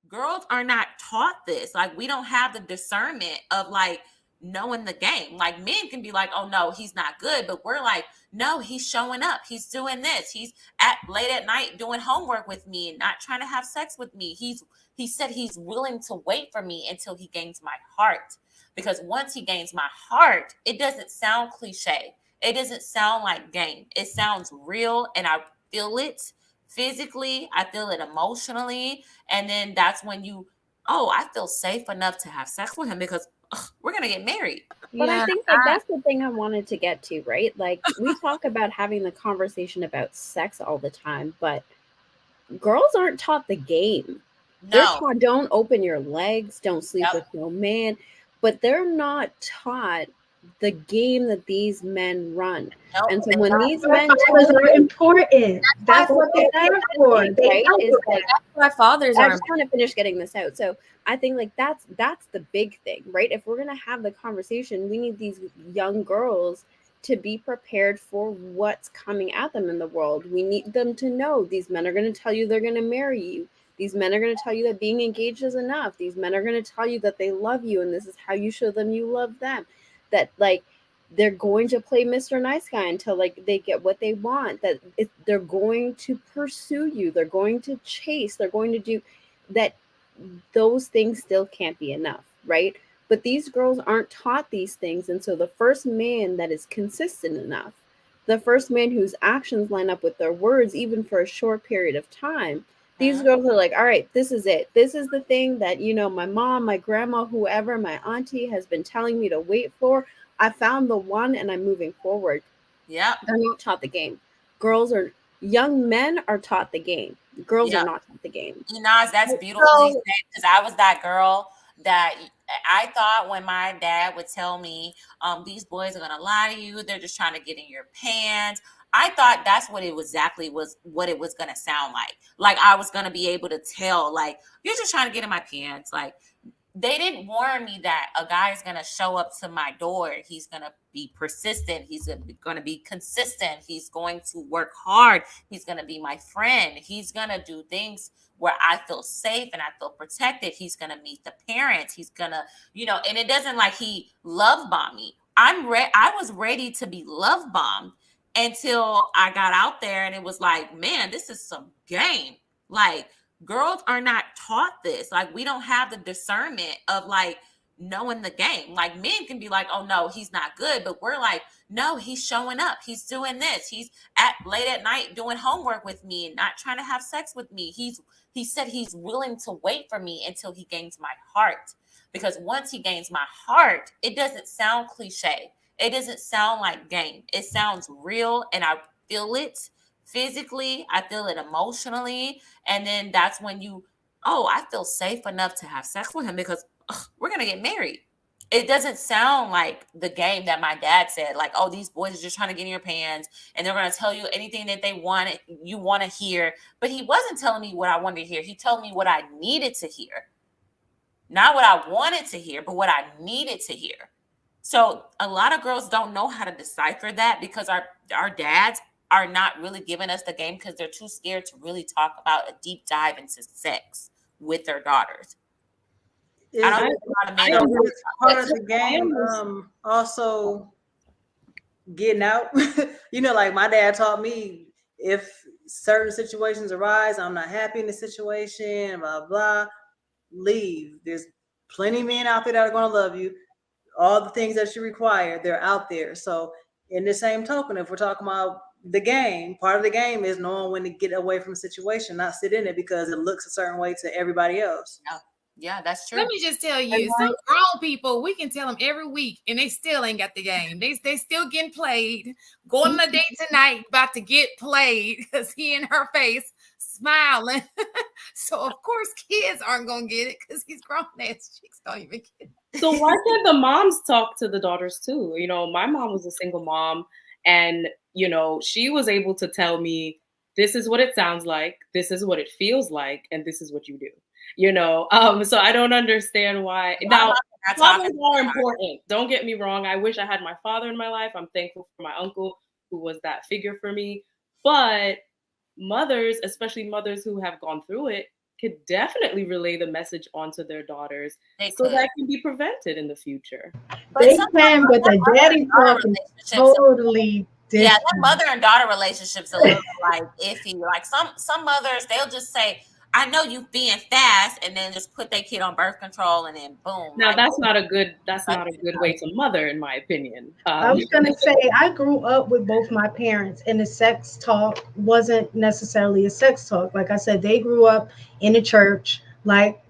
girls are not taught this. Like, we don't have the discernment of like knowing the game. Like, men can be like, oh no, he's not good, but we're like, no, he's showing up, he's doing this, he's at late at night doing homework with me and not trying to have sex with me. He said he's willing to wait for me until he gains my heart. Because once he gains my heart, it doesn't sound cliche. It doesn't sound like game. It sounds real, and I feel it physically, I feel it emotionally, and then that's when I feel safe enough to have sex with him because we're gonna get married. But I Yeah, think like that's the thing I wanted to get to, right? Like we talk about having the conversation about sex all the time, but girls aren't taught the game. They're No. taught don't open your legs, don't sleep Yep. with no man, but they're not taught the game that these men run. Nope. And so when these men Fathers are important. That's what they're there for. right, They help is with that that. why fathers I are just want to finish getting this out. So I think like that's the big thing, right? If we're gonna have the conversation, we need these young girls to be prepared for what's coming at them in the world. We need them to know these men are going to tell you they're going to marry you. These men are going to tell you that being engaged is enough. These men are going to tell you that they love you and this is how you show them you love them. That like they're going to play Mr. Nice Guy until like they get what they want. That they're going to pursue you. They're going to chase. They're going to do that. Those things still can't be enough, right? But these girls aren't taught these things. And so the first man that is consistent enough, the first man whose actions line up with their words, even for a short period of time, these girls are like, all right, this is it. This is the thing that, you know, my mom, my grandma, whoever, my auntie has been telling me to wait for. I found the one and I'm moving forward. Yeah. They're not taught the game. Young men are taught the game. Girls are not taught the game. Nas, that's beautifully said, because I was that girl that I thought when my dad would tell me, these boys are gonna lie to you, they're just trying to get in your pants. I thought that's what it was gonna sound like. Like I was gonna be able to tell, like, you're just trying to get in my pants. Like, they didn't warn me that a guy is going to show up to my door. He's going to be persistent. He's going to be consistent. He's going to work hard. He's going to be my friend. He's going to do things where I feel safe and I feel protected. He's going to meet the parents. He's going to, and it doesn't like he love bombed me. I was ready to be love bombed until I got out there and it was like, man, this is some game. Like, girls are not taught this. Like, we don't have the discernment of like knowing the game. Like, men can be like, oh no, he's not good, but we're like, no, he's showing up, he's doing this, he's at late at night doing homework with me and not trying to have sex with me. He said he's willing to wait for me until he gains my heart. Because once he gains my heart, it doesn't sound cliche. It doesn't sound like game. It sounds real, and I feel it physically, I feel it emotionally, and then that's when I feel safe enough to have sex with him because we're gonna get married. It doesn't sound like the game that my dad said, like, oh, these boys are just trying to get in your pants and they're gonna tell you anything that you want to hear. But he wasn't telling me what I wanted to hear. He told me what I needed to hear. Not what I wanted to hear, but what I needed to hear. So a lot of girls don't know how to decipher that because our dads are not really giving us the game because they're too scared to really talk about a deep dive into sex with their daughters. I don't think a lot of men part of the game. Also getting out. Like my dad taught me, if certain situations arise, I'm not happy in the situation, blah blah, leave. There's plenty of men out there that are going to love you. All the things that you require, they're out there. So in the same token, if we're talking about the game, part of the game is knowing when to get away from a situation, not sit in it because it looks a certain way to everybody else. Yeah, that's true. Let me just tell you, some grown people, we can tell them every week and they still ain't got the game. They still getting played. Going on a date tonight, about to get played because he in her face smiling. So of course kids aren't gonna get it because he's grown ass chicks don't even get it. So why can't the moms talk to the daughters too? My mom was a single mom and she was able to tell me, this is what it sounds like, this is what it feels like, and this is what you do. So I don't understand why. Now, fathers are important. Don't get me wrong. I wish I had my father in my life. I'm thankful for my uncle who was that figure for me. But mothers, especially mothers who have gone through it, could definitely relay the message onto their daughters They so could. that can be prevented in the future. But They some can, but the daddy talk is totally yeah, different. that mother and daughter relationship's a little like iffy. Like some mothers, they'll just say, "I know you being fast," and then just put their kid on birth control, and then boom. Now like, that's not a good way to mother, in my opinion. I was gonna say I grew up with both my parents, and the sex talk wasn't necessarily a sex talk. Like I said, they grew up in a church, like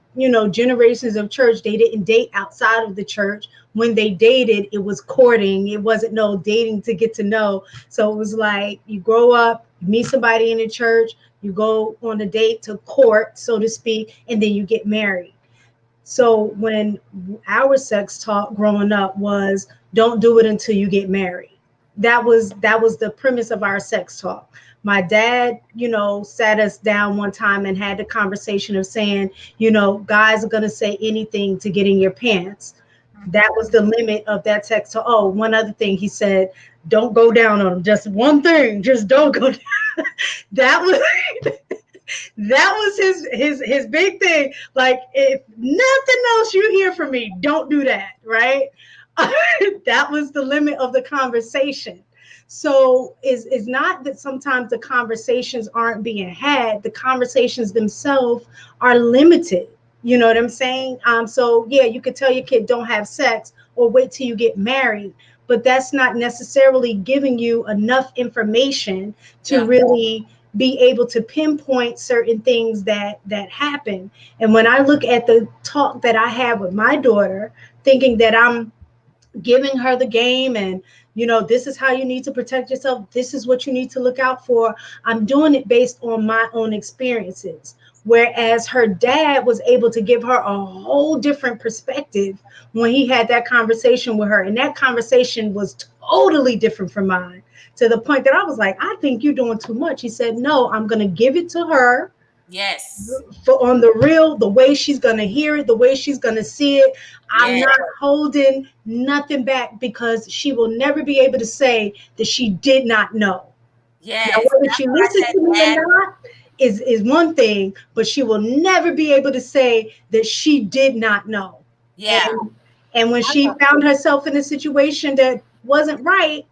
generations of church. They didn't date outside of the church. When they dated, it was courting. It wasn't no dating to get to know. So it was like you grow up, you meet somebody in the church, you go on a date to court, so to speak, and then you get married. So when our sex talk growing up was don't do it until you get married. That was the premise of our sex talk. My dad, sat us down one time and had the conversation of saying, guys are going to say anything to get in your pants. That was the limit of that sex talk. Oh, one other thing he said, don't go down on them. Just one thing, just don't go down. That was his big thing. Like, if nothing else you hear from me, don't do that, right? That was the limit of the conversation. So it's not that sometimes the conversations aren't being had. The conversations themselves are limited. You know what I'm saying? So yeah, you could tell your kid don't have sex or wait till you get married, but that's not necessarily giving you enough information to really be able to pinpoint certain things that happen. And when I look at the talk that I have with my daughter, thinking that I'm giving her the game and this is how you need to protect yourself, this is what you need to look out for, I'm doing it based on my own experiences. Whereas her dad was able to give her a whole different perspective when he had that conversation with her, and that conversation was totally different from mine, to the point that I was like, I think you're doing too much. He said, no, I'm going to give it to her. Yes. On the real, the way she's going to hear it, the way she's going to see it. I'm not holding nothing back, because she will never be able to say that she did not know. Yes. Now, whether she listens to me or not is one thing, but she will never be able to say that she did not know. Yeah. And when she found herself in a situation that wasn't right,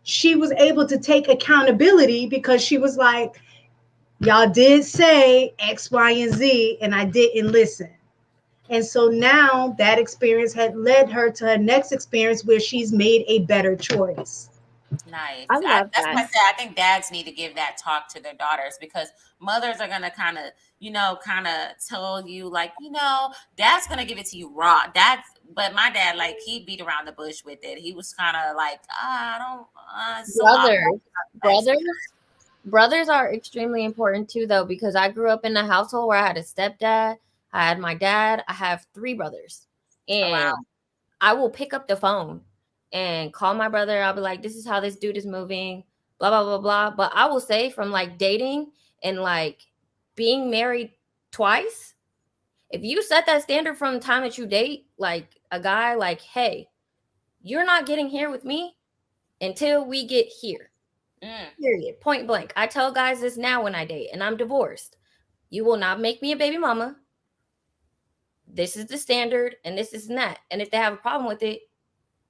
she was able to take accountability, because she was like, y'all did say X, Y, and Z, and I didn't listen. And so now that experience had led her to her next experience where she's made a better choice. Nice. I love that's that. why I said I think dads need to give that talk to their daughters, because mothers are gonna kind of tell you, like, dad's gonna give it to you raw. But my dad, like, he beat around the bush with it. He was kind of like, I don't. Brothers are extremely important too, though, because I grew up in a household where I had a stepdad, I had my dad, I have 3 brothers, and I will pick up the phone and call my brother. I'll be like, this is how this dude is moving, blah, blah, blah, blah. But I will say, from like dating and like being married twice, if you set that standard from the time that you date, like a guy, like, hey, you're not getting here with me until we get here. Period. Point blank. I tell guys this now when I date, and I'm divorced. You will not make me a baby mama. This is the standard, and this is that. And if they have a problem with it,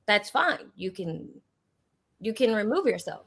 that's fine. You can remove yourself.